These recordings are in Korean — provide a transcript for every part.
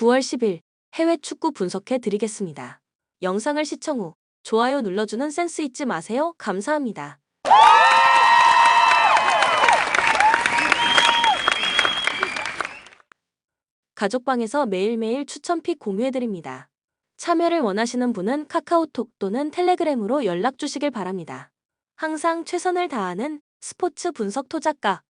9월 10일 해외 축구 분석해 드리겠습니다. 영상을 시청 후 좋아요 눌러주는 센스 잊지 마세요. 감사합니다. 가족방에서 매일매일 추천픽 공유해드립니다. 참여를 원하시는 분은 카카오톡 또는 텔레그램으로 연락 주시길 바랍니다. 항상 최선을 다하는 스포츠 분석 토작가.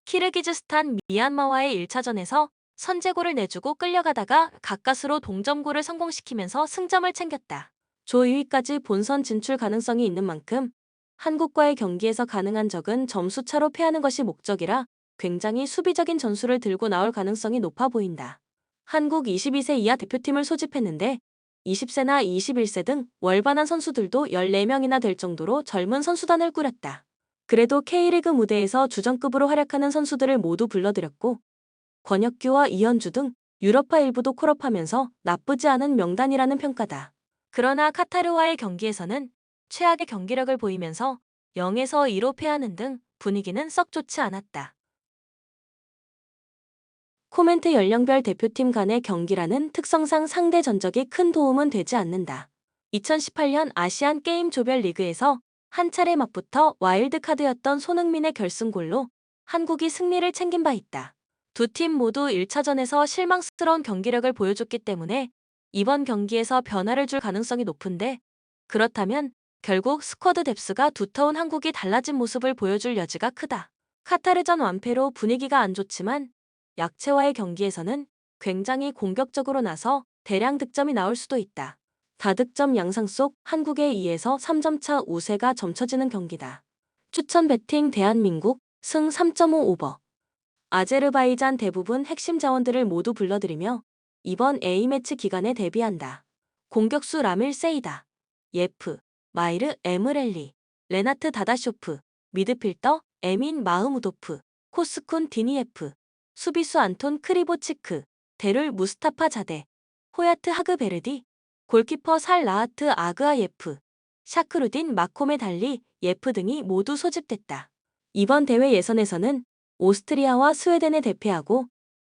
키르기즈스탄 미얀마와의 1차전에서 선제골을 내주고 끌려가다가 가까스로 동점골을 성공시키면서 승점을 챙겼다. 조 2위까지 본선 진출 가능성이 있는 만큼 한국과의 경기에서 가능한 적은 점수차로 패하는 것이 목적이라 굉장히 수비적인 전술을 들고 나올 가능성이 높아 보인다. 한국 22세 이하 대표팀을 소집했는데 20세나 21세 등 월반한 선수들도 14명이나 될 정도로 젊은 선수단을 꾸렸다. 그래도 K리그 무대에서 주전급으로 활약하는 선수들을 모두 불러들였고 권혁규와 이현주 등 유럽파 일부도 콜업하면서 나쁘지 않은 명단이라는 평가다. 그러나 카타르와의 경기에서는 최악의 경기력을 보이면서 0에서 2로 패하는 등 분위기는 썩 좋지 않았다. 코멘트 연령별 대표팀 간의 경기라는 특성상 상대 전적이 큰 도움은 되지 않는다. 2018년 아시안 게임 조별 리그에서 한 차례 맞붙어 와일드카드였던 손흥민의 결승골로 한국이 승리를 챙긴 바 있다. 두 팀 모두 1차전에서 실망스러운 경기력을 보여줬기 때문에 이번 경기에서 변화를 줄 가능성이 높은데 그렇다면 결국 스쿼드 뎁스가 두터운 한국이 달라진 모습을 보여줄 여지가 크다. 카타르전 완패로 분위기가 안 좋지만 약체와의 경기에서는 굉장히 공격적으로 나서 대량 득점이 나올 수도 있다. 다득점 양상 속 한국의 2에서 3점 차 우세가 점쳐지는 경기다. 추천 배팅 대한민국 승 3.5 오버. 아제르바이잔 대부분 핵심 자원들을 모두 불러들이며 이번 A매치 기간에 데뷔한다. 공격수 라밀 세이다, 예프, 마이르 에므렐리, 레나트 다다쇼프, 미드필더 에민 마흐무도프, 코스쿤 디니예프, 수비수 안톤 크리보치크, 데룰 무스타파 자데, 호야트 하그베르디, 골키퍼 살 라하트 아그아예프, 샤크루딘 마코메 달리 예프 등이 모두 소집됐다. 이번 대회 예선에서는 오스트리아와 스웨덴에 대패하고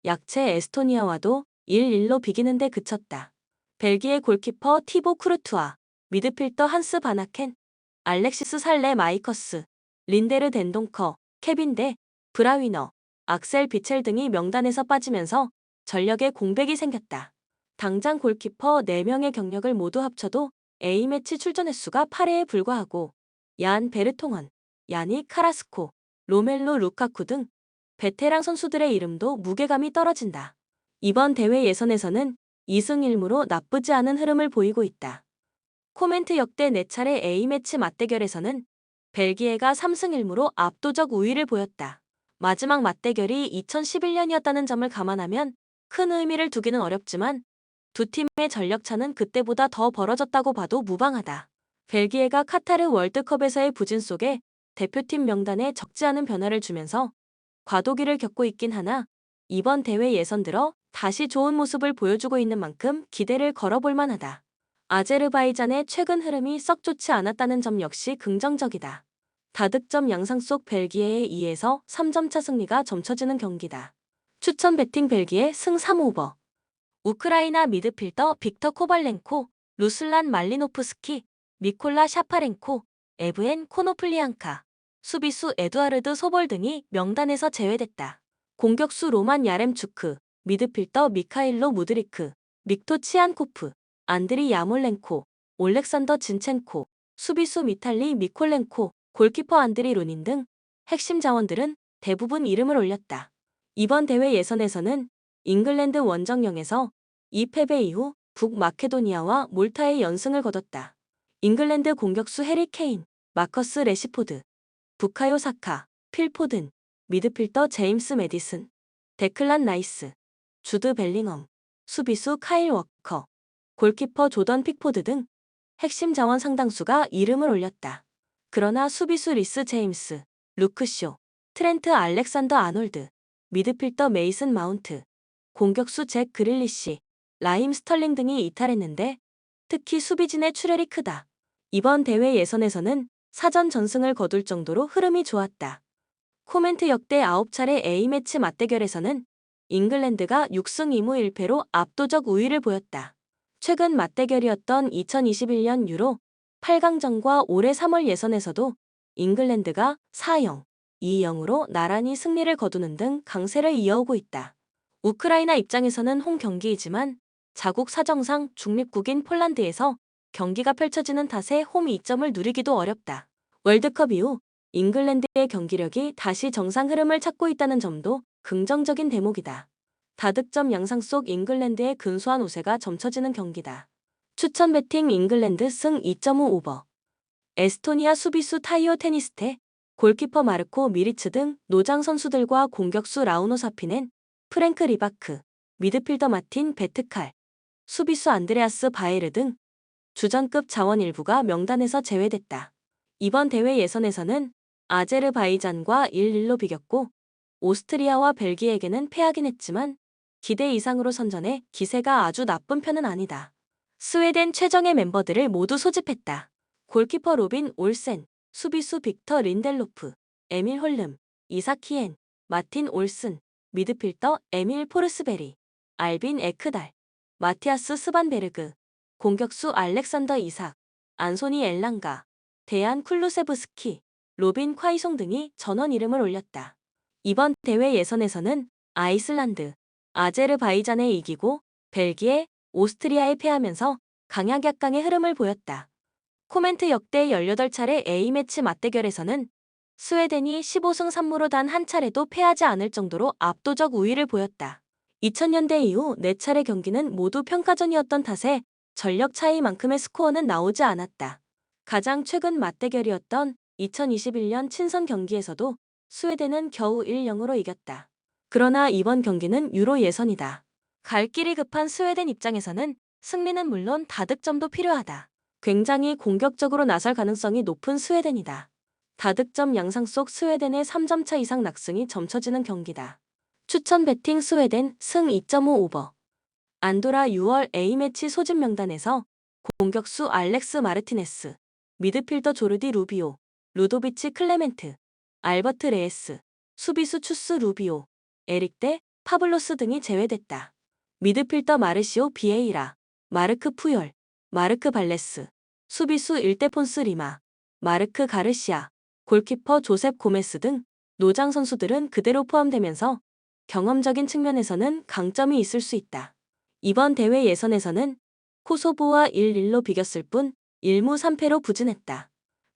약체 에스토니아와도 1-1로 비기는 데 그쳤다. 벨기에 골키퍼 티보 쿠르투아, 미드필더 한스 바나켄, 알렉시스 살레 마이커스, 린데르 덴동커, 케빈 데 브라위너, 악셀 비첼 등이 명단에서 빠지면서 전력에 공백이 생겼다. 당장 골키퍼 4명의 경력을 모두 합쳐도 A매치 출전 횟수가 8회에 불과하고 얀 베르통헌, 야닉 카라스코, 로멜로 루카쿠 등 베테랑 선수들의 이름도 무게감이 떨어진다. 이번 대회 예선에서는 2승 1무로 나쁘지 않은 흐름을 보이고 있다. 코멘트 역대 4차례 A매치 맞대결에서는 벨기에가 3승 1무로 압도적 우위를 보였다. 마지막 맞대결이 2011년이었다는 점을 감안하면 큰 의미를 두기는 어렵지만 두 팀의 전력차는 그때보다 더 벌어졌다고 봐도 무방하다. 벨기에가 카타르 월드컵에서의 부진 속에 대표팀 명단에 적지 않은 변화를 주면서 과도기를 겪고 있긴 하나 이번 대회 예선 들어 다시 좋은 모습을 보여주고 있는 만큼 기대를 걸어볼 만하다. 아제르바이잔의 최근 흐름이 썩 좋지 않았다는 점 역시 긍정적이다. 다득점 양상 속 벨기에의 2에서 3점 차 승리가 점쳐지는 경기다. 추천 배팅 벨기에 승 3오버. 우크라이나 미드필더 빅터 코발렌코, 루슬란 말리노프스키, 미콜라 샤파렌코, 에브엔 코노플리앙카, 수비수 에두아르드 소볼 등이 명단에서 제외됐다. 공격수 로만 야렘추크, 미드필더 미카일로 무드리크, 믹토 치안코프, 안드리 야몰렌코, 올렉산더 진첸코, 수비수 미탈리 미콜렌코, 골키퍼 안드리 루닌 등 핵심 자원들은 대부분 이름을 올렸다. 이번 대회 예선에서는 잉글랜드 원정령에서 2패배 이후 북마케도니아와 몰타의 연승을 거뒀다. 잉글랜드 공격수 해리 케인, 마커스 레시포드, 부카요 사카, 필 포든, 미드필더 제임스 메디슨, 데클란 라이스, 주드 벨링엄, 수비수 카일 워커, 골키퍼 조던 픽포드 등 핵심 자원 상당수가 이름을 올렸다. 그러나 수비수 리스 제임스, 루크쇼, 트렌트 알렉산더 아놀드, 미드필더 메이슨 마운트, 공격수 잭 그릴리시, 라임 스털링 등이 이탈했는데 특히 수비진의 출혈이 크다. 이번 대회 예선에서는 사전 전승을 거둘 정도로 흐름이 좋았다. 코멘트 역대 9차례 A매치 맞대결에서는 잉글랜드가 6승 2무 1패로 압도적 우위를 보였다. 최근 맞대결이었던 2021년 유로 8강전과 올해 3월 예선에서도 잉글랜드가 4-0, 2-0으로 나란히 승리를 거두는 등 강세를 이어오고 있다. 우크라이나 입장에서는 홈 경기이지만 자국 사정상 중립국인 폴란드에서 경기가 펼쳐지는 탓에 홈 이점을 누리기도 어렵다. 월드컵 이후 잉글랜드의 경기력이 다시 정상 흐름을 찾고 있다는 점도 긍정적인 대목이다. 다득점 양상 속 잉글랜드의 근소한 우세가 점쳐지는 경기다. 추천 배팅 잉글랜드 승 2.5 오버. 에스토니아 수비수 타이오 테니스테, 골키퍼 마르코 미리츠 등 노장 선수들과 공격수 라우노 사피넨, 프랭크 리바크, 미드필더 마틴 베트칼, 수비수 안드레아스 바에르 등 주전급 자원 일부가 명단에서 제외됐다. 이번 대회 예선에서는 아제르바이잔과 1-1로 비겼고 오스트리아와 벨기에에게는 패하긴 했지만 기대 이상으로 선전해 기세가 아주 나쁜 편은 아니다. 스웨덴 최정예 멤버들을 모두 소집했다. 골키퍼 로빈 올센, 수비수 빅터 린델로프, 에밀 홀름, 이삭 히엔, 마틴 올슨, 미드필더 에밀 포르스베리, 알빈 에크달, 마티아스 스반베르그, 공격수 알렉산더 이삭, 안소니 엘랑가, 데안 쿨루세브스키, 로빈 콰이송 등이 전원 이름을 올렸다. 이번 대회 예선에서는 아이슬란드, 아제르바이잔에 이기고 벨기에, 오스트리아에 패하면서 강약약강의 흐름을 보였다. 코멘트 역대 18차례 A매치 맞대결에서는 스웨덴이 15승 3무로 단 한 차례도 패하지 않을 정도로 압도적 우위를 보였다. 2000년대 이후 4차례 경기는 모두 평가전이었던 탓에 전력 차이만큼의 스코어는 나오지 않았다. 가장 최근 맞대결이었던 2021년 친선 경기에서도 스웨덴은 겨우 1-0으로 이겼다. 그러나 이번 경기는 유로 예선이다. 갈 길이 급한 스웨덴 입장에서는 승리는 물론 다득점도 필요하다. 굉장히 공격적으로 나설 가능성이 높은 스웨덴이다. 다득점 양상 속 스웨덴의 3점차 이상 낙승이 점쳐지는 경기다. 추천 배팅 스웨덴 승 2.5 오버. 안도라 6월 A매치 소집 명단에서 공격수 알렉스 마르티네스, 미드필더 조르디 루비오, 루도비치 클레멘트, 알버트 레에스, 수비수 추스 루비오, 에릭 데 파블로스 등이 제외됐다. 미드필더 마르시오 비에이라, 마르크 푸열, 마르크 발레스, 수비수 일데폰스 리마, 마르크 가르시아, 골키퍼 조셉 고메스 등 노장 선수들은 그대로 포함되면서 경험적인 측면에서는 강점이 있을 수 있다. 이번 대회 예선에서는 코소보와 1-1로 비겼을 뿐 1무 3패로 부진했다.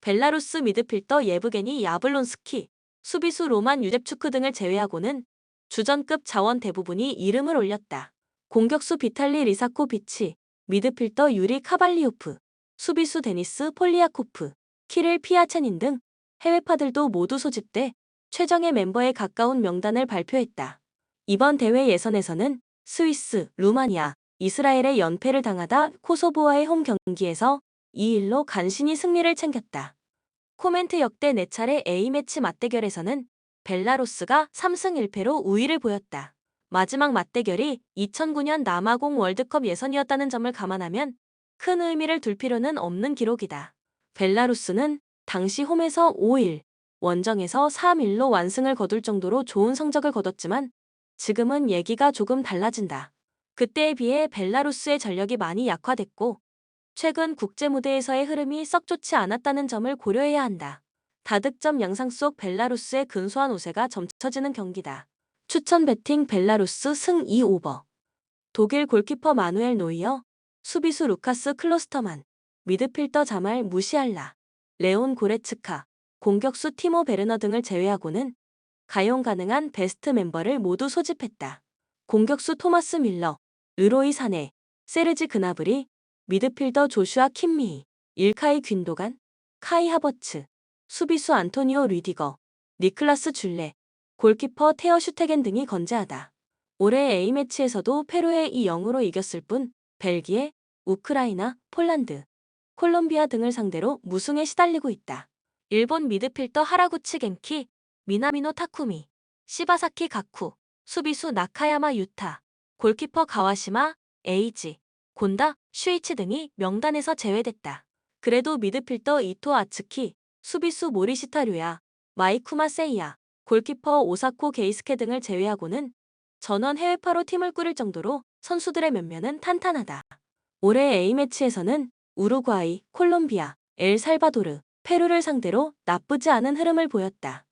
벨라루스 미드필더 예브게니 야블론스키, 수비수 로만 유뎁추크 등을 제외하고는 주전급 자원 대부분이 이름을 올렸다. 공격수 비탈리 리사코비치, 미드필더 유리 카발리오프, 수비수 데니스 폴리아코프, 키릴 피아체닌 등 해외파들도 모두 소집돼 최정예 멤버에 가까운 명단을 발표했다. 이번 대회 예선에서는 스위스, 루마니아, 이스라엘의 연패를 당하다 코소보와의 홈 경기에서 2-1로 간신히 승리를 챙겼다. 코멘트 역대 4차례 A매치 맞대결에서는 벨라루스가 3승 1패로 우위를 보였다. 마지막 맞대결이 2009년 남아공 월드컵 예선이었다는 점을 감안하면 큰 의미를 둘 필요는 없는 기록이다. 벨라루스는 당시 홈에서 5-1, 원정에서 3-1로 완승을 거둘 정도로 좋은 성적을 거뒀지만 지금은 얘기가 조금 달라진다. 그때에 비해 벨라루스의 전력이 많이 약화됐고 최근 국제 무대에서의 흐름이 썩 좋지 않았다는 점을 고려해야 한다. 다득점 양상 속 벨라루스의 근소한 우세가 점쳐지는 경기다. 추천 배팅 벨라루스 승 2 오버. 독일 골키퍼 마누엘 노이어, 수비수 루카스 클로스터만, 미드필더 자말 무시알라, 레온 고레츠카, 공격수 티모 베르너 등을 제외하고는 가용 가능한 베스트 멤버를 모두 소집했다. 공격수 토마스 밀러, 르로이 사네, 세르지 그나브리, 미드필더 조슈아 킴미히, 일카이 균도간, 카이 하버츠, 수비수 안토니오 르디거, 니클라스 줄레, 골키퍼 테어 슈테겐 등이 건재하다. 올해 A매치에서도 페루에 2-0으로 이겼을 뿐 벨기에, 우크라이나, 폴란드, 콜롬비아 등을 상대로 무승에 시달리고 있다. 일본 미드필더 하라구치 겐키, 미나미노 타쿠미, 시바사키 가쿠, 수비수 나카야마 유타, 골키퍼 가와시마, 에이지, 곤다, 슈이치 등이 명단에서 제외됐다. 그래도 미드필더 이토 아츠키, 수비수 모리시타 류야, 마이쿠마 세이야, 골키퍼 오사코 게이스케 등을 제외하고는 전원 해외파로 팀을 꾸릴 정도로 선수들의 면면은 탄탄하다. 올해 A매치에서는 우루과이, 콜롬비아, 엘살바도르, 페루를 상대로 나쁘지 않은 흐름을 보였다.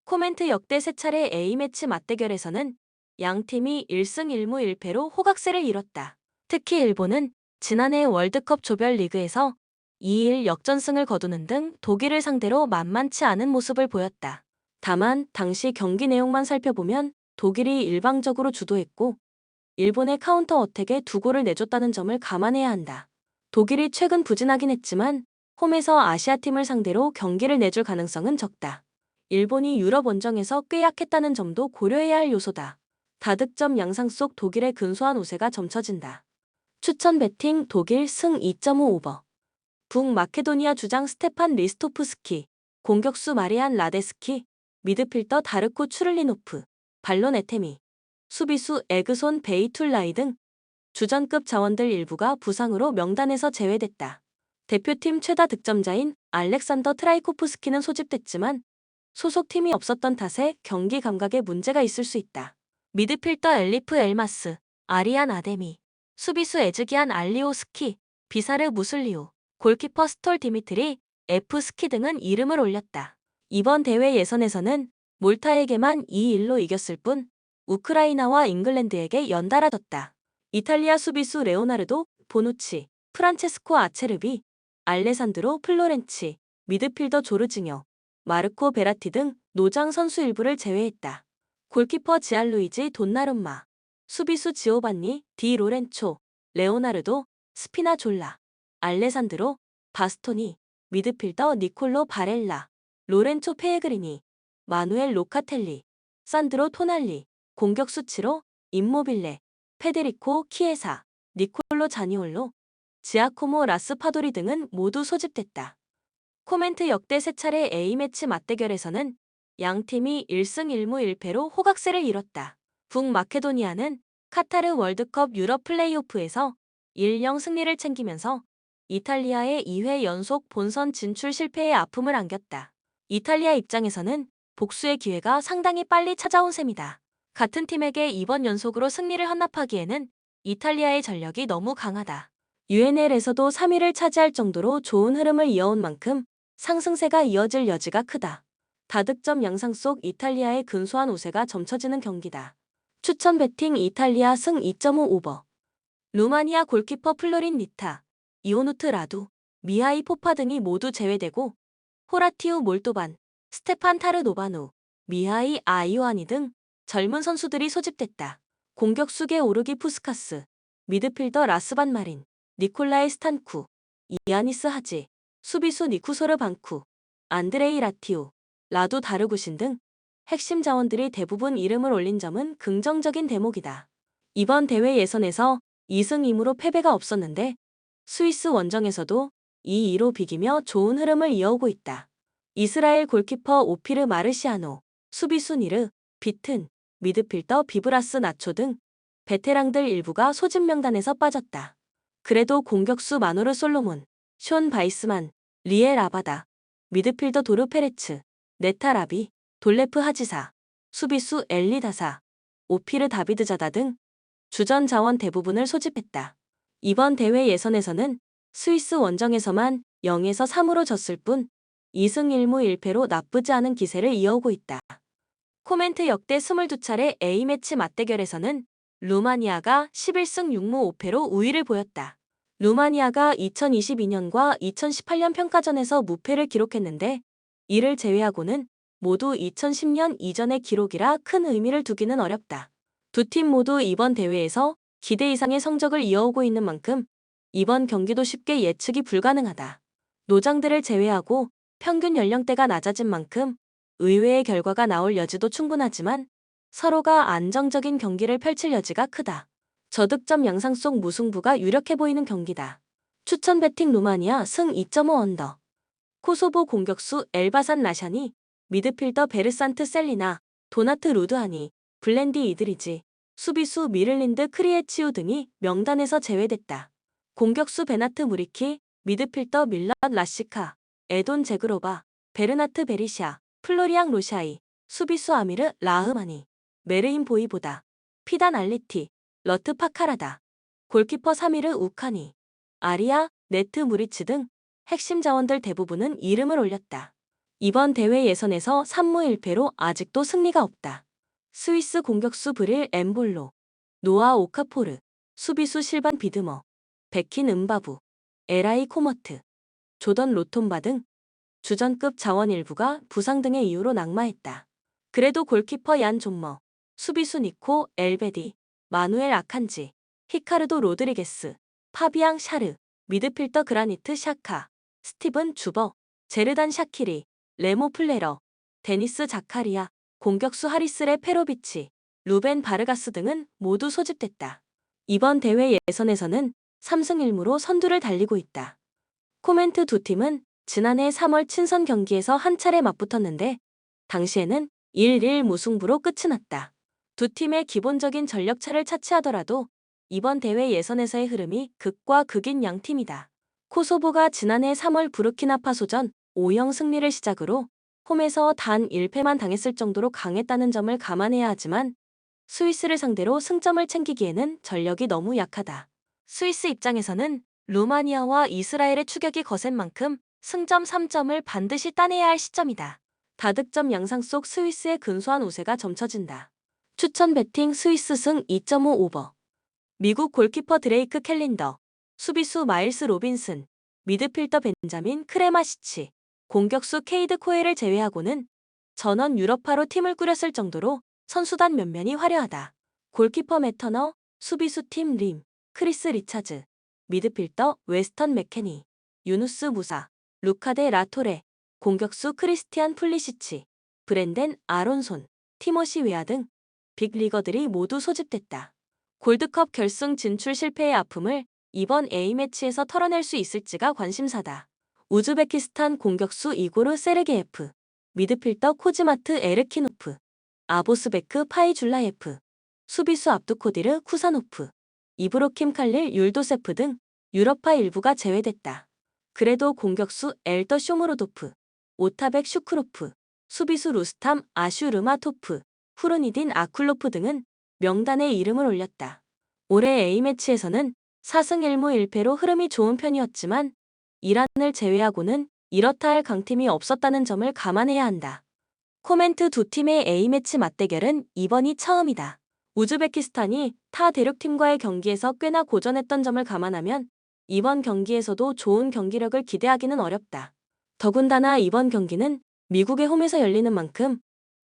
코멘트 역대 3차례 A매치 맞대결에서는 양 팀이 1승 1무 1패로 호각세를 이뤘다. 특히 일본은 지난해 월드컵 조별리그에서 2일 역전승을 거두는 등 독일을 상대로 만만치 않은 모습을 보였다. 다만 당시 경기 내용만 살펴보면 독일이 일방적으로 주도했고 일본의 카운터 어택에 2골을 내줬다는 점을 감안해야 한다. 독일이 최근 부진하긴 했지만 홈에서 아시아팀을 상대로 경기를 내줄 가능성은 적다. 일본이 유럽 원정에서 꽤 약했다는 점도 고려해야 할 요소다. 다득점 양상 속 독일의 근소한 우세가 점쳐진다. 추천 배팅 독일 승 2.5 오버. 북마케도니아 주장 스테판 리스토프스키, 공격수 마리안 라데스키, 미드필더 다르코 추를리노프, 발론 에테미, 수비수 에그손 베이툴라이 등 주전급 자원들 일부가 부상으로 명단에서 제외됐다. 대표팀 최다 득점자인 알렉산더 트라이코프스키는 소집됐지만 소속팀이 없었던 탓에 경기 감각에 문제가 있을 수 있다. 미드필더 엘리프 엘마스, 아리안 아데미, 수비수 에즈기안 알리오스키, 비사르 무슬리오, 골키퍼 스톨 디미트리, F 스키 등은 이름을 올렸다. 이번 대회 예선에서는 몰타에게만 2-1로 이겼을 뿐 우크라이나와 잉글랜드에게 연달아 졌다. 이탈리아 수비수 레오나르도, 보누치, 프란체스코 아체르비, 알레산드로 플로렌치, 미드필더 조르지뇨, 마르코 베라티 등 노장 선수 일부를 제외했다. 골키퍼 지알루이지 돈나룸마, 수비수 지오반니, 디 로렌초, 레오나르도, 스피나졸라, 알레산드로, 바스토니, 미드필더 니콜로 바렐라, 로렌초 페에그리니, 마누엘 로카텔리, 산드로 토날리, 공격수 치로, 임모빌레, 페데리코 키에사, 니콜로 자니올로, 지아코모 라스파도리 등은 모두 소집됐다. 코멘트 역대 3차례 A매치 맞대결에서는 양 팀이 1승 1무 1패로 호각세를 이뤘다. 북마케도니아는 카타르 월드컵 유럽 플레이오프에서 1-0 승리를 챙기면서 이탈리아의 2회 연속 본선 진출 실패의 아픔을 안겼다. 이탈리아 입장에서는 복수의 기회가 상당히 빨리 찾아온 셈이다. 같은 팀에게 이번 연속으로 승리를 헌납하기에는 이탈리아의 전력이 너무 강하다. UNL에서도 3위를 차지할 정도로 좋은 흐름을 이어온 만큼 상승세가 이어질 여지가 크다. 다득점 양상 속 이탈리아의 근소한 우세가 점쳐지는 경기다. 추천 배팅 이탈리아 승 2.5 오버. 루마니아 골키퍼 플로린 니타, 이오누트 라두, 미하이 포파 등이 모두 제외되고 호라티우 몰도반, 스테판 타르노바누, 미하이 아이오아니 등 젊은 선수들이 소집됐다. 공격수계 오르기 푸스카스, 미드필더 라스반 마린, 니콜라이 스탄쿠, 이아니스 하지, 수비수 니쿠소르 방쿠, 안드레이 라티우, 라두 다르구신 등 핵심 자원들이 대부분 이름을 올린 점은 긍정적인 대목이다. 이번 대회 예선에서 2승 2무로 패배가 없었는데 스위스 원정에서도 2-2로 비기며 좋은 흐름을 이어오고 있다. 이스라엘 골키퍼 오피르 마르시아노, 수비수 니르, 비튼, 미드필더 비브라스 나초 등 베테랑들 일부가 소집 명단에서 빠졌다. 그래도 공격수 마노르 솔로몬, 숀 바이스만, 리엘 아바다, 미드필더 도르 페레츠, 네타 라비, 돌레프 하지사, 수비수 엘리다사, 오피르 다비드자다 등 주전 자원 대부분을 소집했다. 이번 대회 예선에서는 스위스 원정에서만 0에서 3으로 졌을 뿐 2승 1무 1패로 나쁘지 않은 기세를 이어오고 있다. 코멘트 역대 22차례 A매치 맞대결에서는 루마니아가 11승 6무 5패로 우위를 보였다. 루마니아가 2022년과 2018년 평가전에서 무패를 기록했는데 이를 제외하고는 모두 2010년 이전의 기록이라 큰 의미를 두기는 어렵다. 두 팀 모두 이번 대회에서 기대 이상의 성적을 이어오고 있는 만큼 이번 경기도 쉽게 예측이 불가능하다. 노장들을 제외하고 평균 연령대가 낮아진 만큼 의외의 결과가 나올 여지도 충분하지만 서로가 안정적인 경기를 펼칠 여지가 크다. 저득점 양상 속 무승부가 유력해 보이는 경기다. 추천 배팅 루마니아 승 2.5 언더. 코소보 공격수 엘바산 라샤니, 미드필더 베르산트 셀리나, 도나트 루드하니, 블렌디 이드리지, 수비수 미를린드 크리에치우 등이 명단에서 제외됐다. 공격수 베나트 무리키, 미드필더 밀란 라시카, 에돈 제그로바, 베르나트 베리샤, 플로리앙 로샤이, 수비수 아미르 라흐마니, 메르인 보이보다, 피단 알리티, 러트 파카라다, 골키퍼 사미르 우카니, 아리아, 네트 무리츠 등 핵심 자원들 대부분은 이름을 올렸다. 이번 대회 예선에서 3무 1패로 아직도 승리가 없다. 스위스 공격수 브릴 엠볼로, 노아 오카포르, 수비수 실반 비드머, 베킨 음바부, 에라이 코머트, 조던 로톰바 등 주전급 자원 일부가 부상 등의 이유로 낙마했다. 그래도 골키퍼 얀 존머, 수비수 니코 엘베디, 마누엘 아칸지, 히카르도 로드리게스, 파비앙 샤르, 미드필더 그라니트 샤카, 스티븐 주버, 제르단 샤키리, 레모 플레러, 데니스 자카리아, 공격수 하리스레 페로비치, 루벤 바르가스 등은 모두 소집됐다. 이번 대회 예선에서는 3승 1무로 선두를 달리고 있다. 코멘트 두 팀은 지난해 3월 친선 경기에서 한 차례 맞붙었는데 당시에는 1-1 무승부로 끝이 났다. 두 팀의 기본적인 전력차를 차치하더라도 이번 대회 예선에서의 흐름이 극과 극인 양 팀이다. 코소보가 지난해 3월 부르키나파소전 5-0 승리를 시작으로 홈에서 단 1패만 당했을 정도로 강했다는 점을 감안해야 하지만 스위스를 상대로 승점을 챙기기에는 전력이 너무 약하다. 스위스 입장에서는 루마니아와 이스라엘의 추격이 거센 만큼 승점 3점을 반드시 따내야 할 시점이다. 다득점 양상 속 스위스의 근소한 우세가 점쳐진다. 추천 배팅 스위스 승 2.5 오버. 미국 골키퍼 드레이크 캘린더, 수비수 마일스 로빈슨, 미드필더 벤자민 크레마시치, 공격수 케이드 코엘을 제외하고는 전원 유럽파로 팀을 꾸렸을 정도로 선수단 면면이 화려하다. 골키퍼 매터너, 수비수 팀 림, 크리스 리차즈, 미드필더 웨스턴 맥케니, 유누스 무사, 루카데 라토레, 공격수 크리스티안 풀리시치, 브렌덴 아론손, 티모시 웨아 등 빅리거들이 모두 소집됐다. 골드컵 결승 진출 실패의 아픔을 이번 A매치에서 털어낼 수 있을지가 관심사다. 우즈베키스탄 공격수 이고르 세르게예프, 미드필더 코즈마트 에르키노프, 아보스베크 파이줄라예프, 수비수 압두코디르 쿠사노프, 이브로킴 칼릴 율도세프 등 유럽파 일부가 제외됐다. 그래도 공격수 엘더 쇼무로도프, 오타백 슈크로프, 수비수 루스탐 아슈르마토프, 후르니딘 아쿨로프 등은 명단에 이름을 올렸다. 올해 A매치에서는 4승 1무 1패로 흐름이 좋은 편이었지만 이란을 제외하고는 이렇다 할 강팀이 없었다는 점을 감안해야 한다. 코멘트 두 팀의 A매치 맞대결은 이번이 처음이다. 우즈베키스탄이 타 대륙팀과의 경기에서 꽤나 고전했던 점을 감안하면 이번 경기에서도 좋은 경기력을 기대하기는 어렵다. 더군다나 이번 경기는 미국의 홈에서 열리는 만큼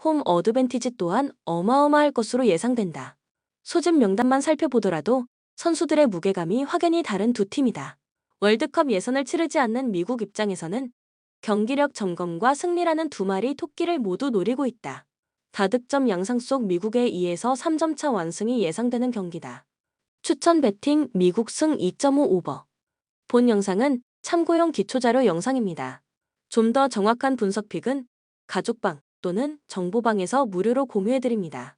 홈 어드밴티지 또한 어마어마할 것으로 예상된다. 소집 명단만 살펴보더라도 선수들의 무게감이 확연히 다른 두 팀이다. 월드컵 예선을 치르지 않는 미국 입장에서는 경기력 점검과 승리라는 두 마리 토끼를 모두 노리고 있다. 다득점 양상 속 미국의 2에서 3점 차 완승이 예상되는 경기다. 추천 배팅 미국 승 2.5 오버. 본 영상은 참고용 기초자료 영상입니다. 좀 더 정확한 분석 픽은 가족방 또는 정보방에서 무료로 공유해드립니다.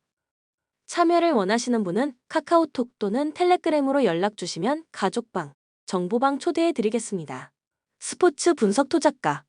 참여를 원하시는 분은 카카오톡 또는 텔레그램으로 연락 주시면 가족방, 정보방 초대해드리겠습니다. 스포츠 분석 토작가